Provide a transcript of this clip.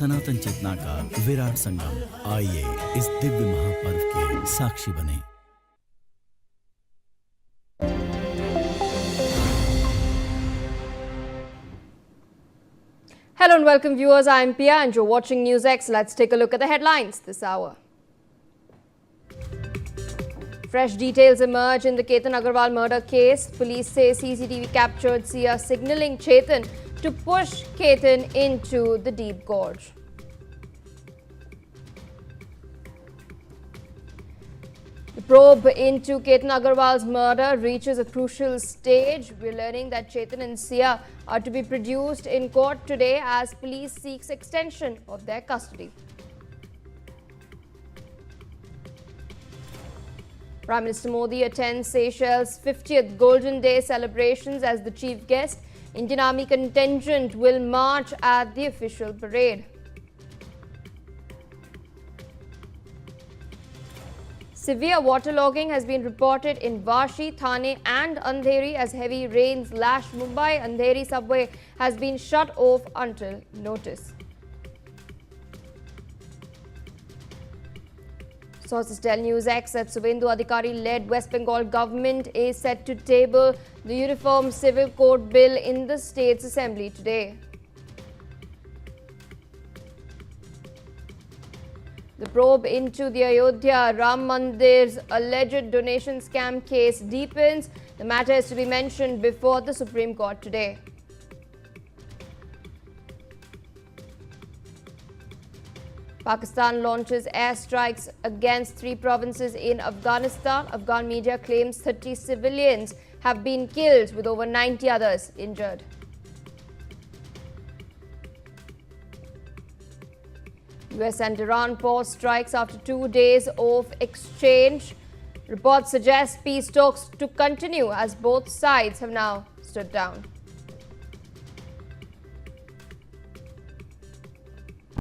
सनातन चेतना का विराट संगम। आइए इस दिव्य महापर्व के साक्षी बने। Hello and welcome viewers, I am Pia and you're watching NewsX. Let's take a look at the headlines this hour. Fresh details emerge in the Ketan Agarwal murder case. Police say CCTV captured Sia signalling Chetan to push Ketan into the deep gorge. The probe into Ketan Agarwal's murder reaches a crucial stage. We're learning that Chetan and Sia are to be produced in court today as police seeks extension of their custody. Prime Minister Modi attends Seychelles' 50th Golden Day celebrations as the chief guest. Indian Army contingent will march at the official parade. Severe waterlogging has been reported in Vashi, Thane and Andheri as heavy rains lash Mumbai. Andheri subway has been shut off until notice. Sources tell NewsX that Suvendu Adhikari-led West Bengal government is set to table the Uniform Civil Code Bill in the state's assembly today. The probe into the Ayodhya Ram Mandir's alleged donation scam case deepens. The matter is to be mentioned before the Supreme Court today. Pakistan launches airstrikes against 3 provinces in Afghanistan. Afghan media claims 30 civilians have been killed with over 90 others injured. US and Iran pause strikes after 2 days of exchange. Reports suggest peace talks to continue as both sides have now stood down.